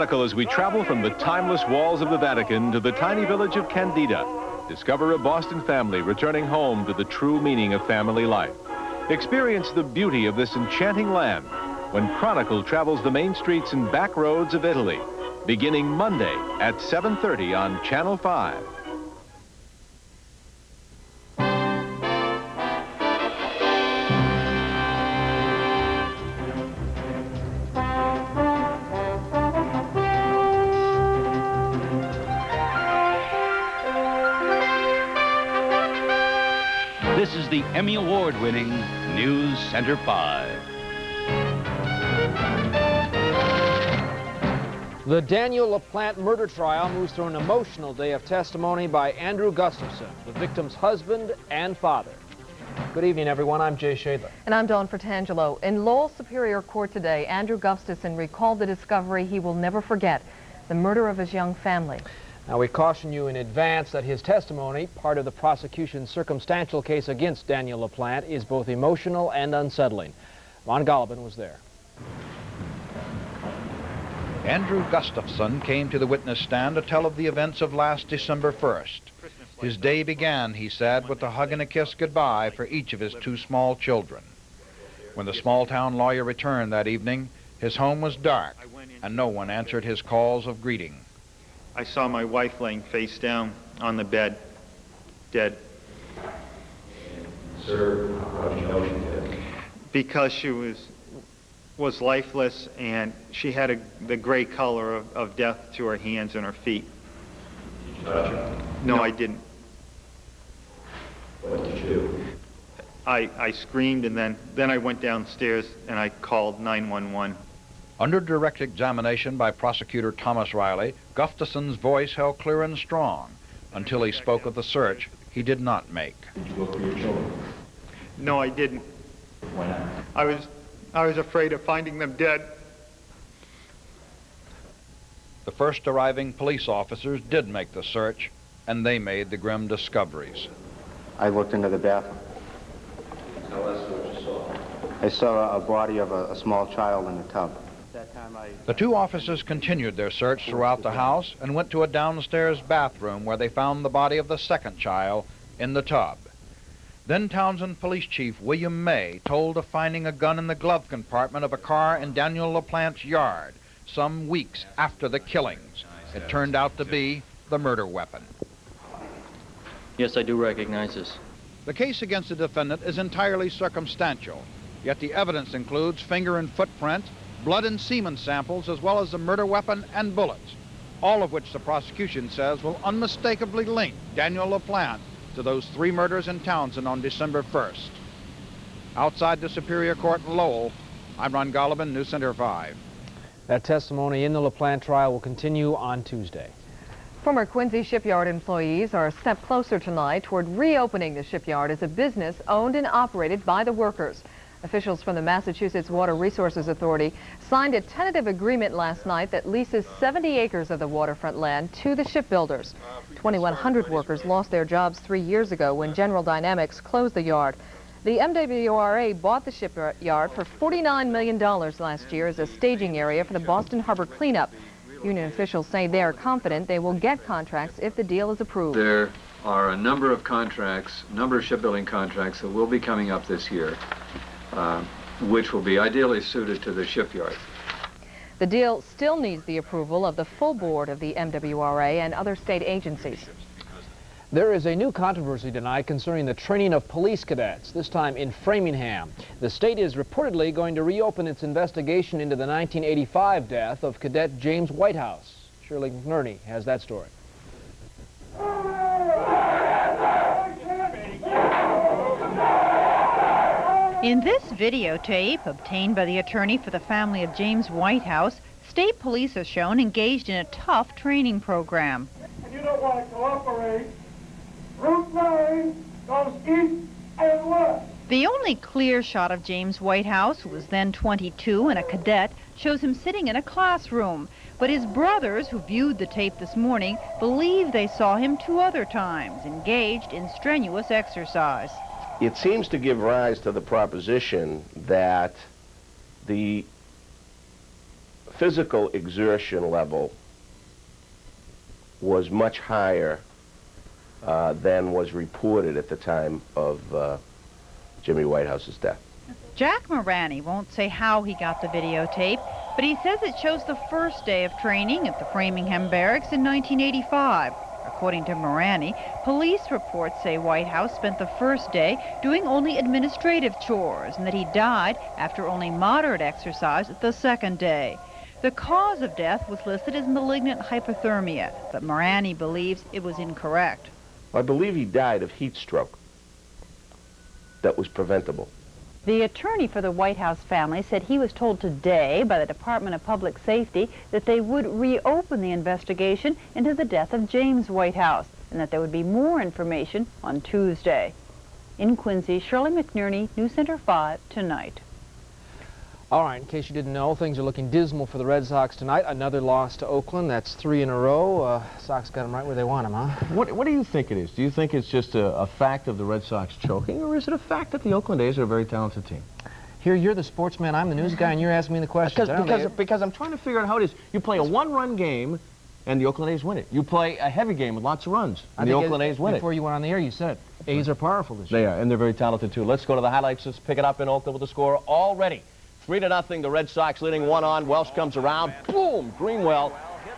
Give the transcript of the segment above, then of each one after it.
Chronicle as we travel from the timeless walls of the Vatican to the tiny village of Candida. Discover a Boston family returning home to the true meaning of family life. Experience the beauty of this enchanting land when Chronicle travels the main streets and back roads of Italy, beginning Monday at 7:30 on Channel 5. This is the Emmy Award-winning News Center 5. The Daniel LaPlante murder trial moves through an emotional day of testimony by Andrew Gustafson, the victim's husband and father. Good evening, everyone. I'm Jay Shadler. And I'm Dawn Fratangelo. In Lowell Superior Court today, Andrew Gustafson recalled the discovery he will never forget, the murder of his young family. Now, we caution you in advance that his testimony, part of the prosecution's circumstantial case against Daniel LaPlante, is both emotional and unsettling. Ron Golleben was there. Andrew Gustafson came to the witness stand to tell of the events of last December 1st. His day began, he said, with a hug and a kiss goodbye for each of his two small children. When the small-town lawyer returned that evening, his home was dark, and no one answered his calls of greeting. I saw my wife laying face down on the bed, dead. Sir, how did you know she did? Because she was lifeless, and she had the gray color of death to her hands and her feet. Did you touch her? No, I didn't. What did you do? I screamed, and then I went downstairs and I called 911. Under direct examination by prosecutor Thomas Riley, Gustafson's voice held clear and strong until he spoke of the search he did not make. Did you look for your children? No, I didn't. Why not? I was afraid of finding them dead. The first arriving police officers did make the search, and they made the grim discoveries. I looked into the bathroom. Tell us what you saw. I saw a body of a small child in the tub. The two officers continued their search throughout the house and went to a downstairs bathroom where they found the body of the second child in the tub. Then Townsend Police Chief William May told of finding a gun in the glove compartment of a car in Daniel LaPlante's yard some weeks after the killings. It turned out to be the murder weapon. Yes, I do recognize this. The case against the defendant is entirely circumstantial, yet the evidence includes finger and footprints, blood and semen samples, as well as the murder weapon and bullets, all of which the prosecution says will unmistakably link Daniel LaPlante to those three murders in Townsend on December 1st. Outside the Superior Court in Lowell, I'm Ron Golleben, News Center 5. That testimony in the LaPlante trial will continue on Tuesday. Former Quincy shipyard employees are a step closer tonight toward reopening the shipyard as a business owned and operated by the workers. Officials from the Massachusetts Water Resources Authority signed a tentative agreement last night that leases 70 acres of the waterfront land to the shipbuilders. 2,100 workers lost their jobs 3 years ago when General Dynamics closed the yard. The MWRA bought the shipyard for $49 million last year as a staging area for the Boston Harbor cleanup. Union officials say they are confident they will get contracts if the deal is approved. There are a number of contracts, shipbuilding contracts that will be coming up this year, which will be ideally suited to the shipyard. The deal still needs the approval of the full board of the MWRA and other state agencies. There is a new controversy tonight concerning the training of police cadets, this time in Framingham. The state is reportedly going to reopen its investigation into the 1985 death of Cadet James Whitehouse. Shirley McNerney has that story. In this videotape, obtained by the attorney for the family of James Whitehouse, state police are shown engaged in a tough training program. If you don't want to cooperate, Route 9 goes east and west. The only clear shot of James Whitehouse, who was then 22 and a cadet, shows him sitting in a classroom. But his brothers, who viewed the tape this morning, believe they saw him 2 other times, engaged in strenuous exercise. It seems to give rise to the proposition that the physical exertion level was much higher than was reported at the time of Jimmy Whitehouse's death. Jack Morani won't say how he got the videotape, but he says it shows the first day of training at the Framingham Barracks in 1985. According to Morani, police reports say Whitehouse spent the first day doing only administrative chores and that he died after only moderate exercise the second day. The cause of death was listed as malignant hypothermia, but Morani believes it was incorrect. I believe he died of heat stroke that was preventable. The attorney for the Whitehouse family said he was told today by the Department of Public Safety that they would reopen the investigation into the death of James Whitehouse and that there would be more information on Tuesday. In Quincy, Shirley McNerney, News Center 5 tonight. All right, in case you didn't know, things are looking dismal for the Red Sox tonight. Another loss to Oakland. That's 3 in a row. Sox got them right where they want them, huh? What do you think it is? Do you think it's just a fact of the Red Sox choking, or is it a fact that the Oakland A's are a very talented team? Here, you're the sportsman, I'm the news guy, and you're asking me the questions. Because I'm trying to figure out how it is. You play a one-run game, and the Oakland A's win it. You play a heavy game with lots of runs, and the Oakland A's win it. Before you went on the air, you said it. A's are powerful this year. They are, and they're very talented, too. Let's go to the highlights. Let's pick it up in Oakland with the score already. 3-0, the Red Sox leading 1 on. Welsh comes around. Boom! Greenwell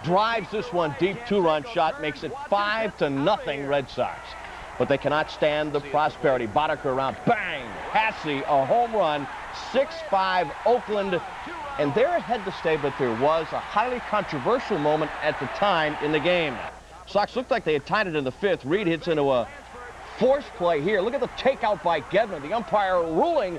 drives this one deep, 2-run shot, makes it 5-0 Red Sox. But they cannot stand the prosperity. Boddicker around. Bang! Hasse, a home run. 6-5 Oakland. And they're ahead to stay, but there was a highly controversial moment at the time in the game. Sox looked like they had tied it in the 5th. Reed hits into a forced play here. Look at the takeout by Gedman. The umpire ruling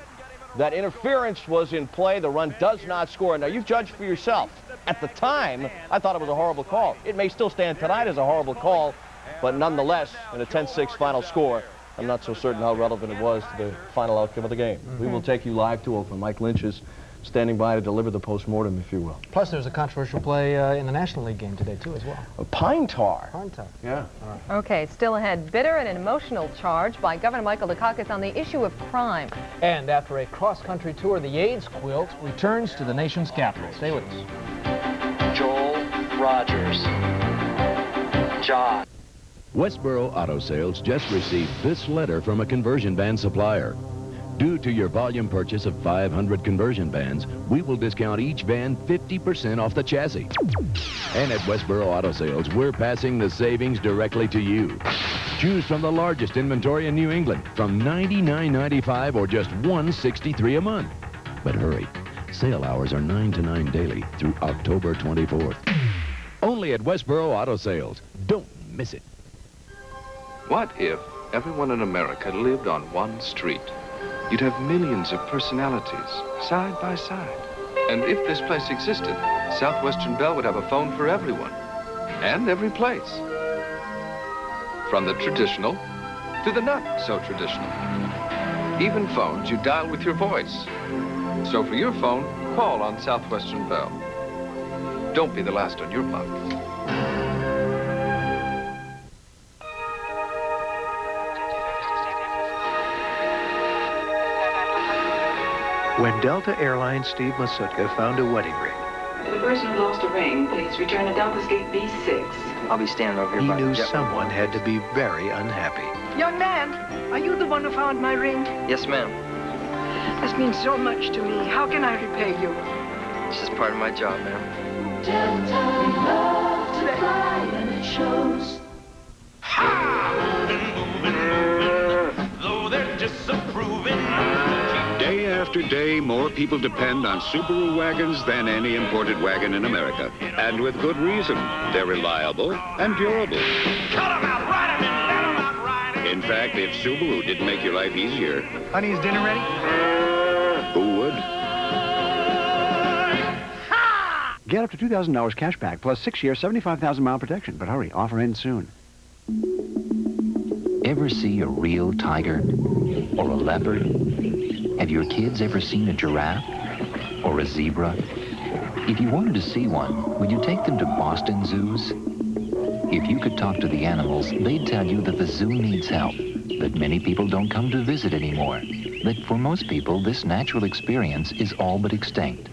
that interference was in play. The run does not score. Now, you've judged for yourself. At the time, I thought it was a horrible call. It may still stand tonight as a horrible call, but nonetheless, in a 10-6 final score, I'm not so certain how relevant it was to the final outcome of the game. We will take you live to Oakland. Mike Lynch is standing by to deliver the post-mortem, if you will. Plus, there's a controversial play in the National League game today, too, as well. Pine tar. Pine tar. Yeah. All right. Okay, still ahead, bitter and an emotional charge by Governor Michael Dukakis on the issue of crime. And after a cross-country tour, the AIDS quilt returns to the nation's capital. Stay with us. Joel Rogers. John. Westboro Auto Sales just received this letter from a conversion band supplier. Due to your volume purchase of 500 conversion bands, we will discount each band 50% off the chassis. And at Westboro Auto Sales, we're passing the savings directly to you. Choose from the largest inventory in New England, from $99.95 or just $163 a month. But hurry, sale hours are 9 to 9 daily through October 24th. Only at Westboro Auto Sales. Don't miss it. What if everyone in America lived on one street? You'd have millions of personalities, side by side. And if this place existed, Southwestern Bell would have a phone for everyone, and every place. From the traditional to the not so traditional. Even phones you dial with your voice. So for your phone, call on Southwestern Bell. Don't be the last on your block. When Delta Airlines Steve Masutka found a wedding ring, The person who lost a ring, please return to Delta's Gate B6. I'll be standing over here he by knew the jet someone had to be very unhappy. Young man, are you the one who found my ring? Yes, ma'am. This means so much to me. How can I repay you? This is part of my job, ma'am. Delta love to fly and it shows. Though they're disapproving. Day after day, more people depend on Subaru wagons than any imported wagon in America. And with good reason. They're reliable and durable. Cut 'em out, ride 'em in, let 'em out, ride 'em. In fact, if Subaru didn't make your life easier... Honey, is dinner ready? Who would? Get up to $2,000 cash back plus 6 year, 75,000-mile protection. But hurry, offer ends soon. Ever see a real tiger or a leopard? Have your kids ever seen a giraffe or a zebra? If you wanted to see one, would you take them to Boston zoos? If you could talk to the animals, they'd tell you that the zoo needs help, that many people don't come to visit anymore, that for most people, this natural experience is all but extinct.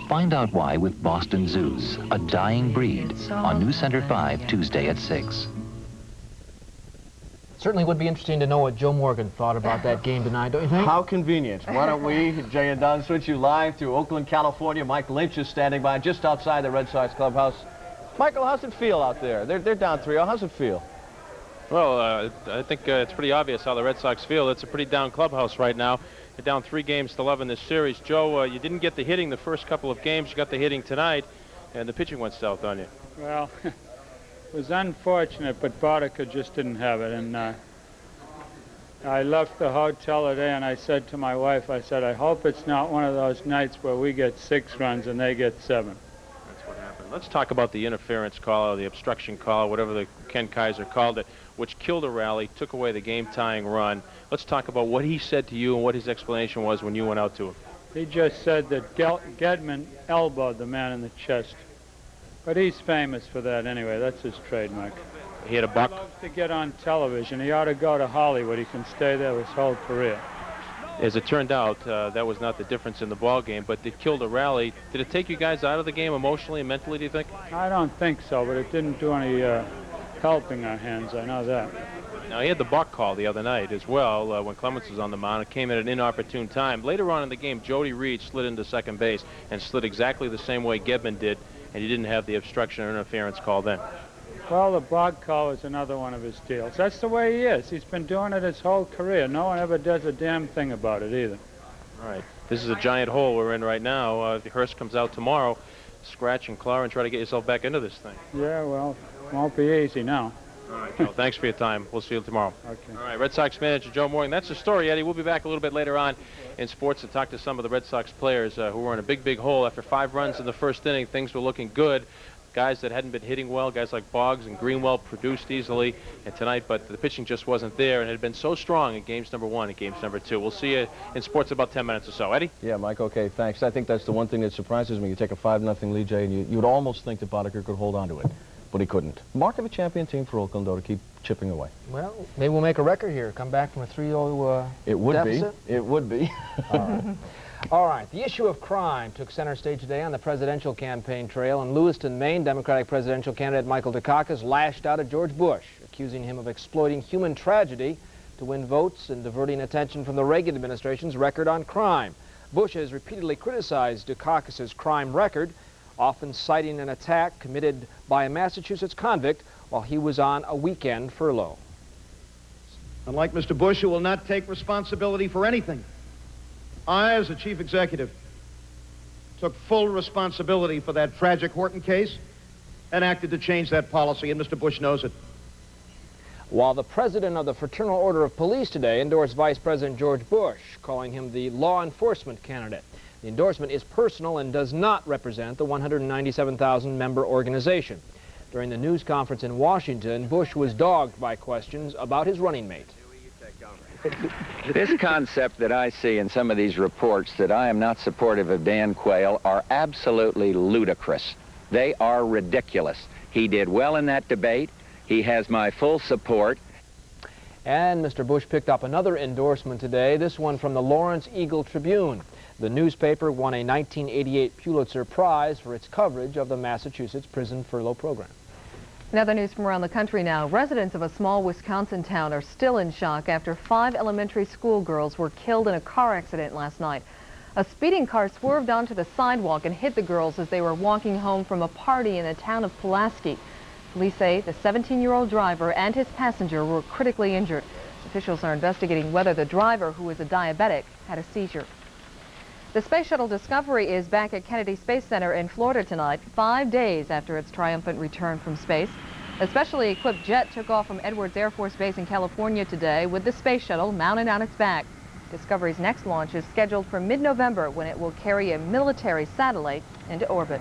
Find out why with Boston Zoos, a dying breed, on News Center 5, Tuesday at 6. Certainly would be interesting to know what Joe Morgan thought about that game tonight, don't you think? How convenient. Why don't we, Jay and Don, switch you live to Oakland, California. Mike Lynch is standing by just outside the Red Sox clubhouse. Michael, how's it feel out there? They're down 3-0. How's it feel? Well, I think it's pretty obvious how the Red Sox feel. It's a pretty down clubhouse right now. They're down 3-11 in this series. Joe, you didn't get the hitting the first couple of games. You got the hitting tonight, and the pitching went south on you. Well, it was unfortunate, but Boddicker just didn't have it. And I left the hotel today, and I said to my wife, I said, I hope it's not one of those nights where we get 6 runs and they get 7. That's what happened. Let's talk about the interference call or the obstruction call, whatever the Ken Kaiser called it, which killed a rally, took away the game-tying run. Let's talk about what he said to you and what his explanation was when you went out to him. He just said that Gedman elbowed the man in the chest. But he's famous for that anyway. That's his trademark. He hit a buck. He loves to get on television. He ought to go to Hollywood. He can stay there his whole career. As it turned out, that was not the difference in the ball game, but it killed a rally. Did it take you guys out of the game emotionally and mentally, do you think? I don't think so, but it didn't do any helping our hands. I know that. Now, he had the buck call the other night as well when Clemens was on the mound. It came at an inopportune time. Later on in the game, Jody Reed slid into second base and slid exactly the same way Gedman did, and he didn't have the obstruction or interference call then. Well, the bog call is another one of his deals. That's the way he is. He's been doing it his whole career. No one ever does a damn thing about it either. All right. This is a giant hole we're in right now. If the Hearst comes out tomorrow, scratch and claw and try to get yourself back into this thing. Yeah, well, it won't be easy now. All right, Joe. Thanks for your time. We'll see you tomorrow. Okay. All right, Red Sox manager Joe Morgan. That's the story, Eddie. We'll be back a little bit later on in sports to talk to some of the Red Sox players who were in a big hole. After 5 runs in the first inning, things were looking good. Guys that hadn't been hitting well, guys like Boggs and Greenwell produced easily tonight, but the pitching just wasn't there, and it had been so strong in games number 1 and games number 2. We'll see you in sports in about 10 minutes or so. Eddie? Yeah, Mike, okay, thanks. I think that's the one thing that surprises me. You take a 5-0 lead, Jay, and you would almost think that Boddicker could hold on to it, but he couldn't. Mark of a champion team for Oakland, though, to keep chipping away. Well, maybe we'll make a record here. Come back from a 3-0 It would deficit. be. It would be. All right. All right, the issue of crime took center stage today on the presidential campaign trail. In Lewiston, Maine, Democratic presidential candidate Michael Dukakis lashed out at George Bush, accusing him of exploiting human tragedy to win votes and diverting attention from the Reagan administration's record on crime. Bush has repeatedly criticized Dukakis's crime record, often citing an attack committed by a Massachusetts convict while he was on a weekend furlough. Unlike Mr. Bush, who will not take responsibility for anything, I, as the chief executive, took full responsibility for that tragic Horton case and acted to change that policy, and Mr. Bush knows it. While the president of the Fraternal Order of Police today endorsed Vice President George Bush, calling him the law enforcement candidate. The endorsement is personal and does not represent the 197,000-member organization. During the news conference in Washington, Bush was dogged by questions about his running mate. This concept that I see in some of these reports that I am not supportive of Dan Quayle are absolutely ludicrous. They are ridiculous. He did well in that debate. He has my full support. And Mr. Bush picked up another endorsement today, this one from the Lawrence Eagle Tribune. The newspaper won a 1988 Pulitzer Prize for its coverage of the Massachusetts prison furlough program. Another news from around the country now. Residents of a small Wisconsin town are still in shock after 5 elementary school girls were killed in a car accident last night. A speeding car swerved onto the sidewalk and hit the girls as they were walking home from a party in the town of Pulaski. Police say the 17-year-old driver and his passenger were critically injured. Officials are investigating whether the driver, who is a diabetic, had a seizure. The Space Shuttle Discovery is back at Kennedy Space Center in Florida tonight, 5 days after its triumphant return from space. A specially equipped jet took off from Edwards Air Force Base in California today with the Space Shuttle mounted on its back. Discovery's next launch is scheduled for mid-November when it will carry a military satellite into orbit.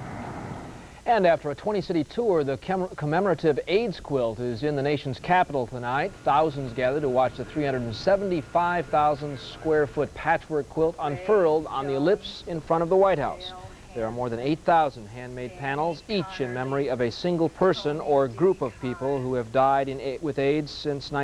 And after a 20-city tour, the commemorative AIDS quilt is in the nation's capital tonight. Thousands gather to watch the 375,000-square-foot patchwork quilt unfurled on the ellipse in front of the White House. There are more than 8,000 handmade panels, each in memory of a single person or group of people who have died with AIDS since